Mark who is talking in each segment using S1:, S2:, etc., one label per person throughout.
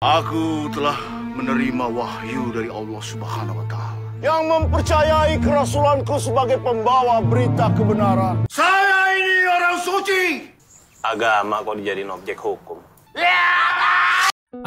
S1: Aku telah menerima wahyu dari Allah Subhanahu wa Ta'ala yang mempercayai kerasulanku sebagai pembawa berita kebenaran. Saya ini orang suci.
S2: Agama kok dijadiin objek hukum.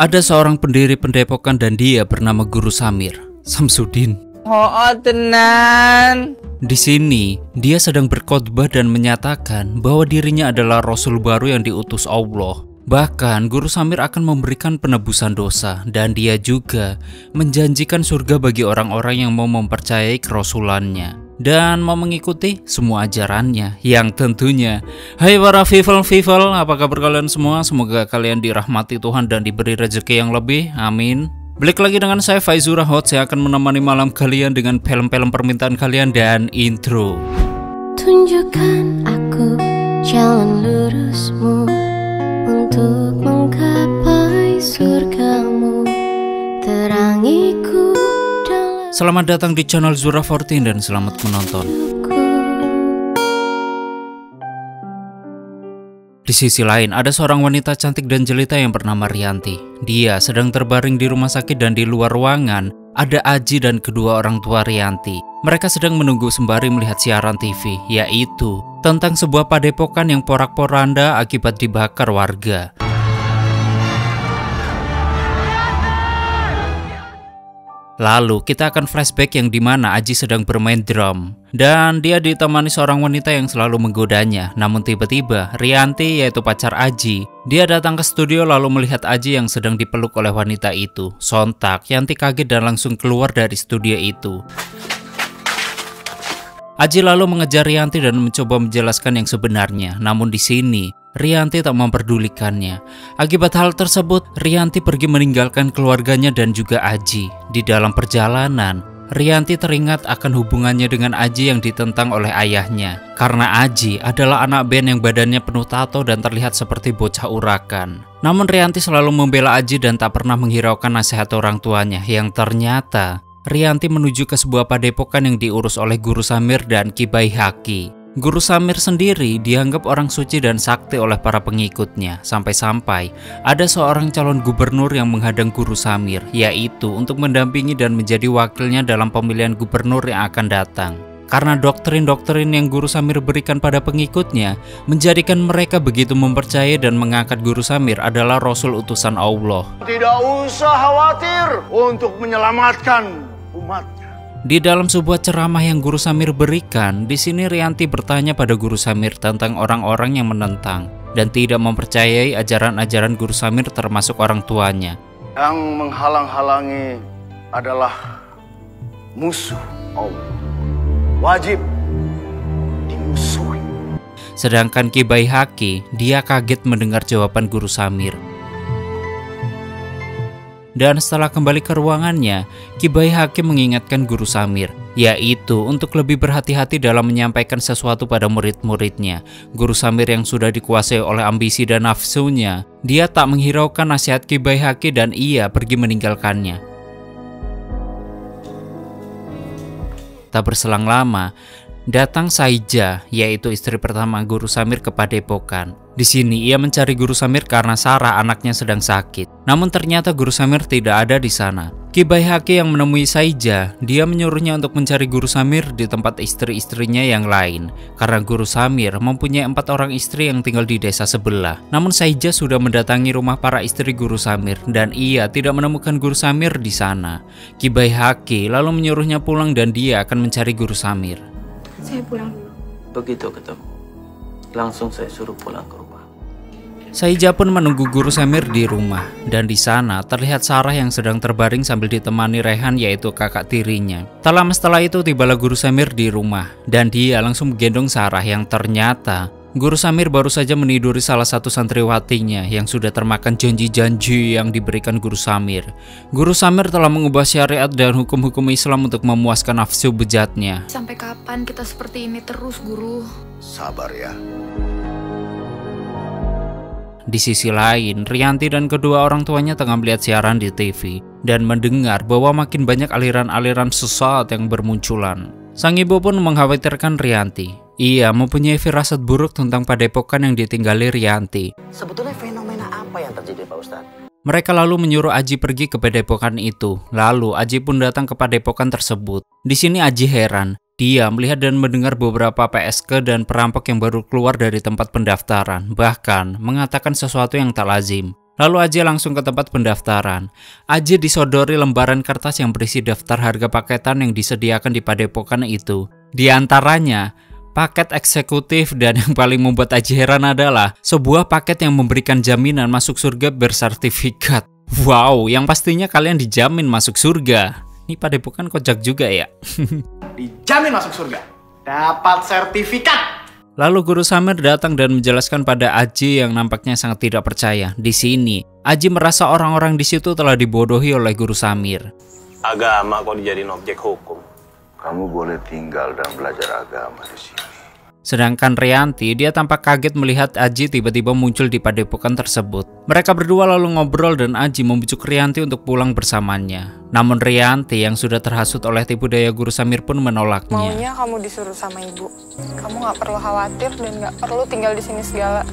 S3: Ada seorang pendiri pendepokan dan dia bernama Guru Samir Samsudin.
S4: Oh, tenan.
S3: Di sini dia sedang berkhotbah dan menyatakan bahwa dirinya adalah Rasul baru yang diutus Allah. Bahkan Guru Samir akan memberikan penebusan dosa dan dia juga menjanjikan surga bagi orang-orang yang mau mempercayai kerasulannya dan mau mengikuti semua ajarannya yang tentunya. Hai para people, apa kabar kalian semua? Semoga kalian dirahmati Tuhan dan diberi rezeki yang lebih, amin. Balik lagi dengan saya Faizur Rahot. Saya akan menemani malam kalian dengan film-film permintaan kalian dan intro.
S5: Tunjukkan aku jalan lurusmu untuk menggapai surgamu, terangiku dalam.
S3: Selamat datang di channel Zura 14 dan selamat menonton. Di sisi lain, ada seorang wanita cantik dan jelita yang bernama Rianti. Dia sedang terbaring di rumah sakit dan di luar ruangan ada Aji dan kedua orang tua Rianti. Mereka sedang menunggu sembari melihat siaran TV, yaitu tentang sebuah padepokan yang porak-poranda akibat dibakar warga. Lalu kita akan flashback yang dimana Aji sedang bermain drum dan dia ditemani seorang wanita yang selalu menggodanya. Namun tiba-tiba Rianti, yaitu pacar Aji, dia datang ke studio lalu melihat Aji yang sedang dipeluk oleh wanita itu. Sontak Rianti kaget dan langsung keluar dari studio itu. Aji lalu mengejar Rianti dan mencoba menjelaskan yang sebenarnya. Namun di sini Rianti tak memperdulikannya. Akibat hal tersebut, Rianti pergi meninggalkan keluarganya dan juga Aji. Di dalam perjalanan, Rianti teringat akan hubungannya dengan Aji yang ditentang oleh ayahnya. Karena Aji adalah anak band yang badannya penuh tato dan terlihat seperti bocah urakan. Namun Rianti selalu membela Aji dan tak pernah menghiraukan nasihat orang tuanya, yang ternyata Rianti menuju ke sebuah padepokan yang diurus oleh Guru Samir dan Ki Baihaqi. Guru Samir sendiri dianggap orang suci dan sakti oleh para pengikutnya, sampai-sampai ada seorang calon gubernur yang menghadang Guru Samir, yaitu untuk mendampingi dan menjadi wakilnya dalam pemilihan gubernur yang akan datang. Karena doktrin-doktrin yang Guru Samir berikan pada pengikutnya menjadikan mereka begitu mempercayai dan mengangkat Guru Samir adalah Rasul utusan Allah.
S1: Tidak usah khawatir untuk menyelamatkan umatnya.
S3: Di dalam sebuah ceramah yang Guru Samir berikan, di sini Rianti bertanya pada Guru Samir tentang orang-orang yang menentang dan tidak mempercayai ajaran-ajaran Guru Samir termasuk orang tuanya.
S1: Yang menghalang-halangi adalah musuh Allah. Wajib dimusuhi.
S3: Sedangkan Ki Baihaqi, dia kaget mendengar jawaban Guru Samir. Dan setelah kembali ke ruangannya, Ki Baihaqi mengingatkan Guru Samir, yaitu untuk lebih berhati-hati dalam menyampaikan sesuatu pada murid-muridnya. Guru Samir yang sudah dikuasai oleh ambisi dan nafsunya, dia tak menghiraukan nasihat Ki Baihaqi dan ia pergi meninggalkannya. Tak berselang lama, datang Saija, yaitu istri pertama Guru Samir ke padepokan. Di sini ia mencari Guru Samir karena Sarah anaknya sedang sakit. Namun ternyata Guru Samir tidak ada di sana. Ki Baihaqi yang menemui Saija, dia menyuruhnya untuk mencari Guru Samir di tempat istri-istrinya yang lain. Karena Guru Samir mempunyai 4 orang istri yang tinggal di desa sebelah. Namun Saija sudah mendatangi rumah para istri Guru Samir dan ia tidak menemukan Guru Samir di sana. Ki Baihaqi lalu menyuruhnya pulang dan dia akan mencari Guru Samir.
S5: Saya pulang dulu.
S2: Begitu ketemu, langsung saya suruh pulang ke rumah.
S3: Saija pun menunggu Guru Samir di rumah dan di sana terlihat Sarah yang sedang terbaring sambil ditemani Rehan, yaitu kakak tirinya. Tak lama setelah itu tibalah Guru Samir di rumah dan dia langsung menggendong Sarah yang ternyata Guru Samir baru saja meniduri salah satu santriwatinya yang sudah termakan janji-janji yang diberikan Guru Samir. Guru Samir telah mengubah syariat dan hukum-hukum Islam untuk memuaskan nafsu bejatnya.
S5: Sampai kapan kita seperti ini terus, Guru?
S1: Sabar ya.
S3: Di sisi lain, Rianti dan kedua orang tuanya tengah melihat siaran di TV dan mendengar bahwa makin banyak aliran-aliran sesat yang bermunculan. Sang ibu pun mengkhawatirkan Rianti. Ia mempunyai firasat buruk tentang padepokan yang ditinggali Rianti.
S2: Sebetulnya fenomena apa yang terjadi, Pak Ustadz?
S3: Mereka lalu menyuruh Aji pergi ke padepokan itu. Lalu Aji pun datang ke padepokan tersebut. Di sini Aji heran. Dia melihat dan mendengar beberapa PSK dan perampok yang baru keluar dari tempat pendaftaran. Bahkan mengatakan sesuatu yang tak lazim. Lalu Aji langsung ke tempat pendaftaran. Aji disodori lembaran kertas yang berisi daftar harga paketan yang disediakan di padepokan itu. Di antaranya paket eksekutif, dan yang paling membuat Aji heran adalah sebuah paket yang memberikan jaminan masuk surga bersertifikat. Wow, yang pastinya kalian dijamin masuk surga. Ini padepokan kocak juga ya.
S6: Dijamin masuk surga, dapat sertifikat.
S3: Lalu Guru Samir datang dan menjelaskan pada Aji yang nampaknya sangat tidak percaya. Di sini, Aji merasa orang-orang di situ telah dibodohi oleh Guru Samir.
S1: Agama kok dijadiin objek hukum. Kamu boleh tinggal dan belajar agama di sini.
S3: Sedangkan Rianti, dia tampak kaget melihat Aji tiba-tiba muncul di padepokan tersebut. Mereka berdua lalu ngobrol dan Aji membujuk Rianti untuk pulang bersamanya. Namun Rianti yang sudah terhasut oleh tipu daya Guru Samir pun menolaknya.
S7: Maunya kamu disuruh sama ibu. Kamu nggak perlu khawatir dan nggak perlu tinggal di sini segala.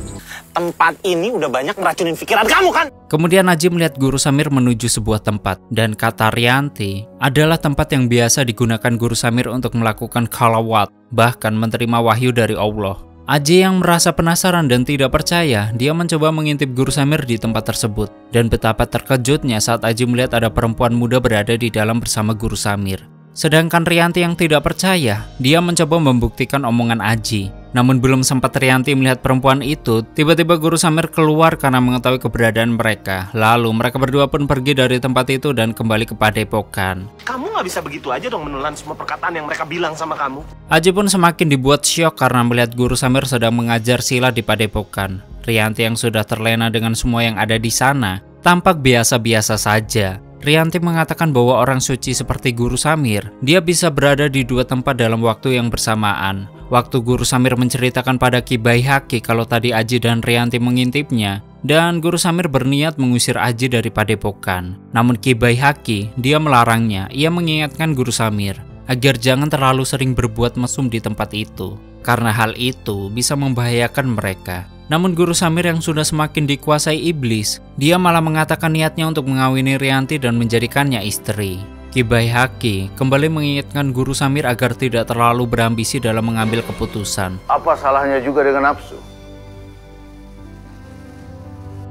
S6: Tempat ini udah banyak meracunin pikiran kamu kan?
S3: Kemudian Aji melihat Guru Samir menuju sebuah tempat. Dan kata Rianti, adalah tempat yang biasa digunakan Guru Samir untuk melakukan khalawat, bahkan menerima wahyu dari Allah. Aji yang merasa penasaran dan tidak percaya, dia mencoba mengintip Guru Samir di tempat tersebut. Dan betapa terkejutnya saat Aji melihat ada perempuan muda berada di dalam bersama Guru Samir. Sedangkan Rianti yang tidak percaya, dia mencoba membuktikan omongan Aji. Namun belum sempat Rianti melihat perempuan itu, tiba-tiba Guru Samir keluar karena mengetahui keberadaan mereka. Lalu mereka berdua pun pergi dari tempat itu dan kembali ke padepokan.
S6: Kamu nggak bisa begitu aja dong menelan semua perkataan yang mereka bilang sama kamu.
S3: Aji pun semakin dibuat syok karena melihat Guru Samir sedang mengajar silat di padepokan. Rianti yang sudah terlena dengan semua yang ada di sana, tampak biasa-biasa saja. Rianti mengatakan bahwa orang suci seperti Guru Samir, dia bisa berada di dua tempat dalam waktu yang bersamaan. Waktu Guru Samir menceritakan pada Ki Baihaqi kalau tadi Aji dan Rianti mengintipnya, dan Guru Samir berniat mengusir Aji dari padepokan. Namun Ki Baihaqi, dia melarangnya. Ia mengingatkan Guru Samir agar jangan terlalu sering berbuat mesum di tempat itu, karena hal itu bisa membahayakan mereka. Namun Guru Samir yang sudah semakin dikuasai iblis, dia malah mengatakan niatnya untuk mengawini Rianti dan menjadikannya istri. Ki Baihaqi kembali mengingatkan Guru Samir agar tidak terlalu berambisi dalam mengambil keputusan.
S1: Apa salahnya juga dengan nafsu?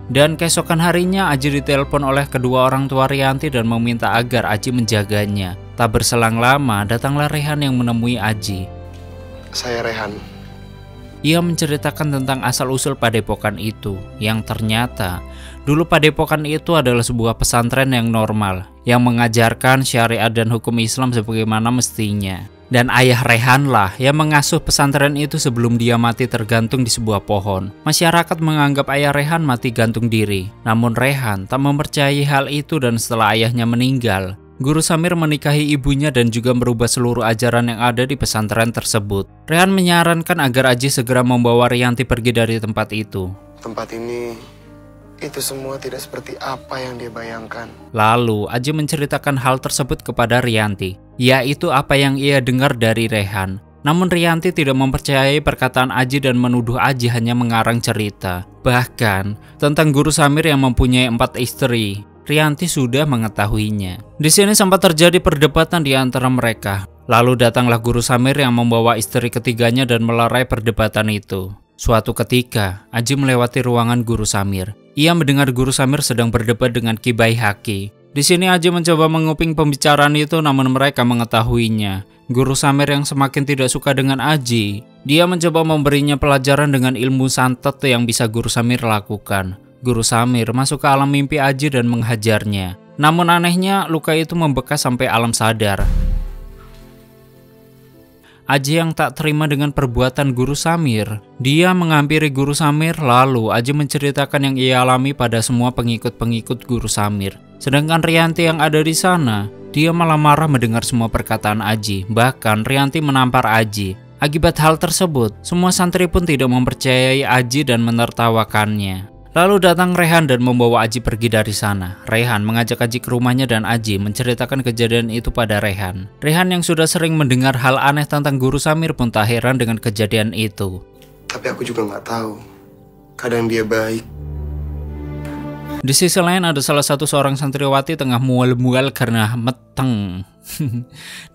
S3: Dan keesokan harinya Aji ditelepon oleh kedua orang tua Rianti dan meminta agar Aji menjaganya. Tak berselang lama, datanglah Rehan yang menemui Aji.
S8: Saya Rehan.
S3: Ia menceritakan tentang asal-usul padepokan itu, yang ternyata dulu padepokan itu adalah sebuah pesantren yang normal, yang mengajarkan syariat dan hukum Islam sebagaimana mestinya. Dan ayah Rehan lah yang mengasuh pesantren itu sebelum dia mati tergantung di sebuah pohon. Masyarakat menganggap ayah Rehan mati gantung diri. Namun Rehan tak mempercayai hal itu dan setelah ayahnya meninggal, Guru Samir menikahi ibunya dan juga merubah seluruh ajaran yang ada di pesantren tersebut. Rehan menyarankan agar Aji segera membawa Rianti pergi dari tempat itu.
S8: Tempat ini, itu semua tidak seperti apa yang dia bayangkan.
S3: Lalu Aji menceritakan hal tersebut kepada Rianti, yaitu apa yang ia dengar dari Rehan. Namun Rianti tidak mempercayai perkataan Aji dan menuduh Aji hanya mengarang cerita. Bahkan tentang Guru Samir yang mempunyai 4 istri, Rianti sudah mengetahuinya. Di sini sempat terjadi perdebatan di antara mereka. Lalu datanglah Guru Samir yang membawa istri ketiganya dan melerai perdebatan itu. Suatu ketika, Aji melewati ruangan Guru Samir. Ia mendengar Guru Samir sedang berdebat dengan Ki Baihaqi. Di sini Aji mencoba menguping pembicaraan itu, namun mereka mengetahuinya. Guru Samir yang semakin tidak suka dengan Aji, dia mencoba memberinya pelajaran dengan ilmu santet yang bisa Guru Samir lakukan. Guru Samir masuk ke alam mimpi Aji dan menghajarnya. Namun anehnya, luka itu membekas sampai alam sadar. Aji yang tak terima dengan perbuatan Guru Samir, dia menghampiri Guru Samir, lalu Aji menceritakan yang ia alami pada semua pengikut-pengikut Guru Samir. Sedangkan Rianti yang ada di sana, dia malah marah mendengar semua perkataan Aji. Bahkan Rianti menampar Aji. Akibat hal tersebut, semua santri pun tidak mempercayai Aji dan menertawakannya. Lalu datang Rehan dan membawa Aji pergi dari sana. Rehan mengajak Aji ke rumahnya dan Aji menceritakan kejadian itu pada Rehan. Rehan yang sudah sering mendengar hal aneh tentang Guru Samir pun tak heran dengan kejadian itu.
S8: Tapi aku juga nggak tahu. Kadang dia baik.
S3: Di sisi lain ada salah satu seorang santriwati tengah mual-mual karena meteng.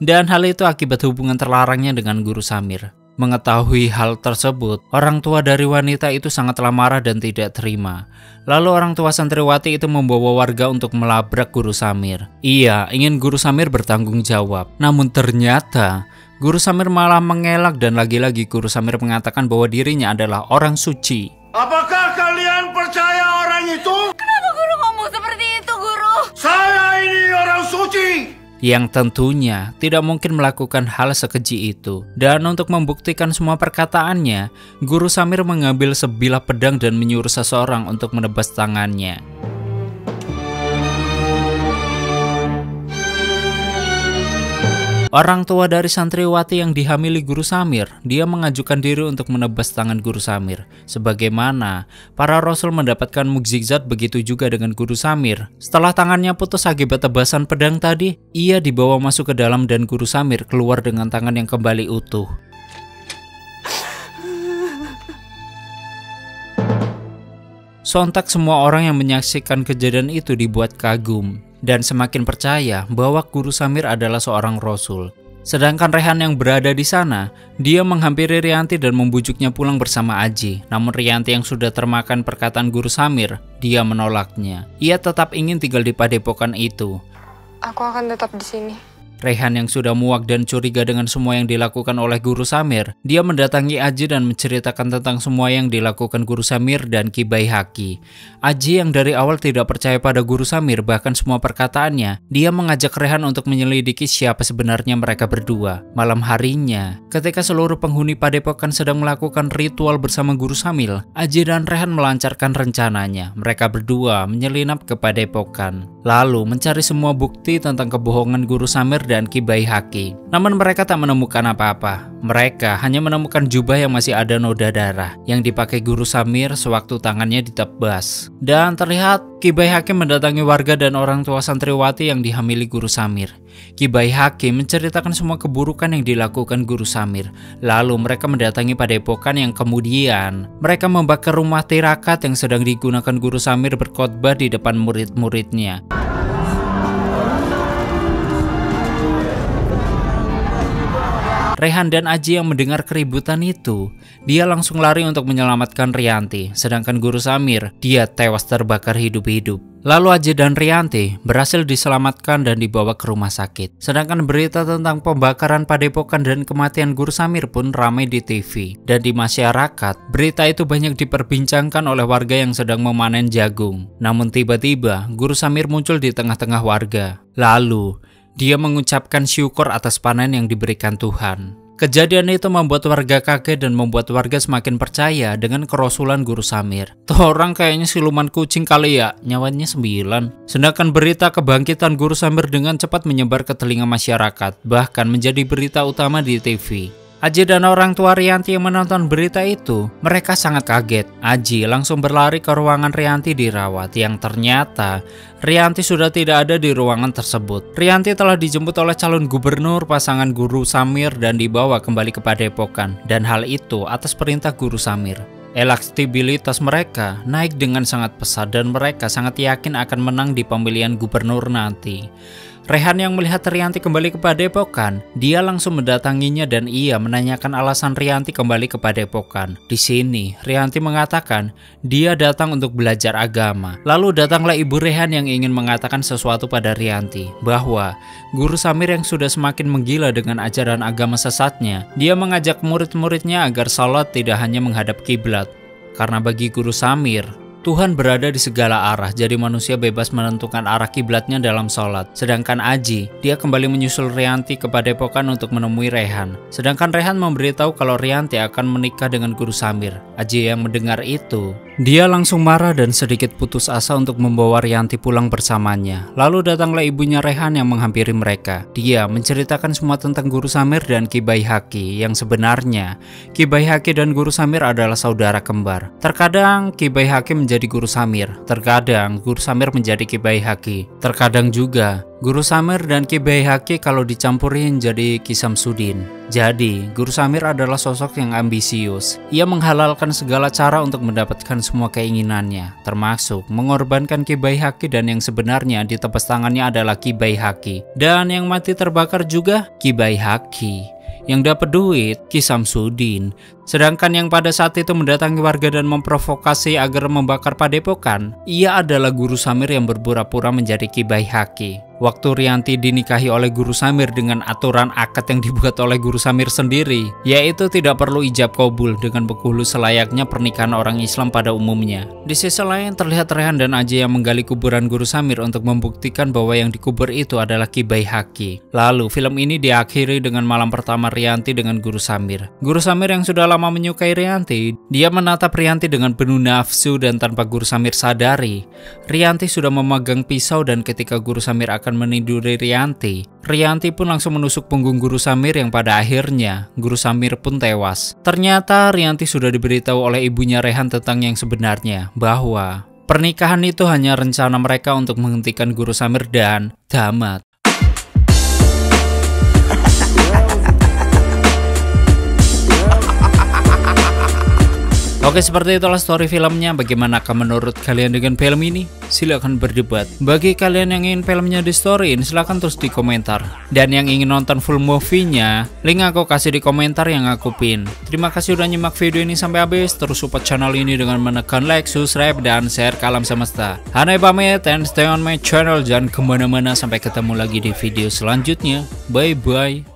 S3: Dan hal itu akibat hubungan terlarangnya dengan Guru Samir. Mengetahui hal tersebut, orang tua dari wanita itu sangatlah marah dan tidak terima. Lalu orang tua santriwati itu membawa warga untuk melabrak Guru Samir. Ia ingin Guru Samir bertanggung jawab. Namun ternyata Guru Samir malah mengelak dan lagi-lagi Guru Samir mengatakan bahwa dirinya adalah orang suci.
S1: Apakah kalian percaya orang itu?
S5: Kenapa guru ngomong seperti itu, guru?
S1: Saya ini orang suci.
S3: Yang tentunya tidak mungkin melakukan hal sekeji itu. Dan untuk membuktikan semua perkataannya, Guru Samir mengambil sebilah pedang dan menyuruh seseorang untuk menebas tangannya. Orang tua dari santriwati yang dihamili Guru Samir, dia mengajukan diri untuk menebas tangan Guru Samir. Sebagaimana para rasul mendapatkan mukjizat, begitu juga dengan Guru Samir. Setelah tangannya putus akibat tebasan pedang tadi, ia dibawa masuk ke dalam dan Guru Samir keluar dengan tangan yang kembali utuh. Sontak semua orang yang menyaksikan kejadian itu dibuat kagum dan semakin percaya bahwa Guru Samir adalah seorang rasul. Sedangkan Rehan yang berada di sana, dia menghampiri Rianti dan membujuknya pulang bersama Aji. Namun Rianti yang sudah termakan perkataan Guru Samir, dia menolaknya. Ia tetap ingin tinggal di padepokan itu.
S7: Aku akan tetap di sini.
S3: Rehan yang sudah muak dan curiga dengan semua yang dilakukan oleh Guru Samir, dia mendatangi Aji dan menceritakan tentang semua yang dilakukan Guru Samir dan Ki Baihaqi. Aji yang dari awal tidak percaya pada Guru Samir, bahkan semua perkataannya, dia mengajak Rehan untuk menyelidiki siapa sebenarnya mereka berdua. Malam harinya, ketika seluruh penghuni padepokan sedang melakukan ritual bersama Guru Samir, Aji dan Rehan melancarkan rencananya. Mereka berdua menyelinap ke padepokan, lalu mencari semua bukti tentang kebohongan Guru Samir dan Ki Baihaqi. Namun mereka tak menemukan apa-apa. Mereka hanya menemukan jubah yang masih ada noda darah yang dipakai Guru Samir sewaktu tangannya ditebas. Dan terlihat Ki Baihaqi mendatangi warga dan orang tua santriwati yang dihamili Guru Samir. Ki Baihaqi menceritakan semua keburukan yang dilakukan Guru Samir. Lalu mereka mendatangi padepokan yang kemudian mereka membakar rumah tirakat yang sedang digunakan Guru Samir berkhotbah di depan murid-muridnya. Rehan dan Aji yang mendengar keributan itu, dia langsung lari untuk menyelamatkan Rianti. Sedangkan Guru Samir, dia tewas terbakar hidup-hidup. Lalu Aji dan Rianti berhasil diselamatkan dan dibawa ke rumah sakit. Sedangkan berita tentang pembakaran padepokan dan kematian Guru Samir pun ramai di TV. Dan di masyarakat, berita itu banyak diperbincangkan oleh warga yang sedang memanen jagung. Namun tiba-tiba, Guru Samir muncul di tengah-tengah warga. Lalu dia mengucapkan syukur atas panen yang diberikan Tuhan. Kejadian itu membuat warga kaget dan membuat warga semakin percaya dengan kerasulan Guru Samir. Tuh orang kayaknya siluman kucing kali ya, nyawanya 9. Sedangkan berita kebangkitan Guru Samir dengan cepat menyebar ke telinga masyarakat, bahkan menjadi berita utama di TV. Aji dan orang tua Rianti yang menonton berita itu, mereka sangat kaget. Aji langsung berlari ke ruangan Rianti dirawat, yang ternyata Rianti sudah tidak ada di ruangan tersebut. Rianti telah dijemput oleh calon gubernur pasangan Guru Samir dan dibawa kembali ke padepokan, dan hal itu atas perintah Guru Samir. Elektabilitas mereka naik dengan sangat pesat dan mereka sangat yakin akan menang di pemilihan gubernur nanti. Rehan yang melihat Rianti kembali ke padepokan, dia langsung mendatanginya dan ia menanyakan alasan Rianti kembali ke padepokan. Di sini, Rianti mengatakan dia datang untuk belajar agama. Lalu datanglah ibu Rehan yang ingin mengatakan sesuatu pada Rianti, bahwa Guru Samir yang sudah semakin menggila dengan ajaran agama sesatnya, dia mengajak murid-muridnya agar salat tidak hanya menghadap kiblat. Karena bagi Guru Samir, Tuhan berada di segala arah, jadi manusia bebas menentukan arah kiblatnya dalam sholat. Sedangkan Aji, dia kembali menyusul Rianti ke padepokan untuk menemui Rehan. Sedangkan Rehan memberitahu kalau Rianti akan menikah dengan Guru Samir. Aji yang mendengar itu, dia langsung marah dan sedikit putus asa untuk membawa Rianti pulang bersamanya. Lalu datanglah ibunya Rehan yang menghampiri mereka. Dia menceritakan semua tentang Guru Samir dan Ki Baihaqi, yang sebenarnya Ki Baihaqi dan Guru Samir adalah saudara kembar. Terkadang Ki Baihaqi menjadi Guru Samir. Terkadang Guru Samir menjadi Ki Baihaqi. Terkadang juga Guru Samir dan Ki Baihaqi kalau dicampurin jadi Ki Samsudin. Jadi Guru Samir adalah sosok yang ambisius. Ia menghalalkan segala cara untuk mendapatkan semua keinginannya, termasuk mengorbankan Ki Baihaqi, dan yang sebenarnya di tepes tangannya adalah Ki Baihaqi. Dan yang mati terbakar juga Ki Baihaqi. Yang dapat duit Ki Samsudin. Sedangkan yang pada saat itu mendatangi warga dan memprovokasi agar membakar padepokan, ia adalah Guru Samir yang berpura-pura menjadi Ki Baihaqi. Waktu Rianti dinikahi oleh Guru Samir dengan aturan akad yang dibuat oleh Guru Samir sendiri, yaitu tidak perlu ijab kabul dengan berkulu selayaknya pernikahan orang Islam pada umumnya. Di sisi lain terlihat Rehan dan Aji yang menggali kuburan Guru Samir untuk membuktikan bahwa yang dikubur itu adalah Ki Baihaqi. Lalu film ini diakhiri dengan malam pertama Rianti dengan Guru Samir. Guru Samir yang sudah lama menyukai Rianti, dia menatap Rianti dengan penuh nafsu, dan tanpa Guru Samir sadari, Rianti sudah memegang pisau, dan ketika Guru Samir akan meniduri Rianti, Rianti pun langsung menusuk punggung Guru Samir yang pada akhirnya Guru Samir pun tewas. Ternyata Rianti sudah diberitahu oleh ibunya Rehan tentang yang sebenarnya, bahwa pernikahan itu hanya rencana mereka untuk menghentikan Guru Samir dan tamat. Oke, seperti itulah story filmnya. Bagaimanakah menurut kalian dengan film ini? Silahkan berdebat. Bagi kalian yang ingin filmnya di storyin, silahkan terus di komentar. Dan yang ingin nonton full movie-nya, link aku kasih di komentar yang aku pin. Terima kasih udah nyimak video ini sampai habis. Terus support channel ini dengan menekan like, subscribe, dan share ke alam semesta. Hanai pamit and stay on my channel. Jangan kemana-mana, sampai ketemu lagi di video selanjutnya. Bye-bye.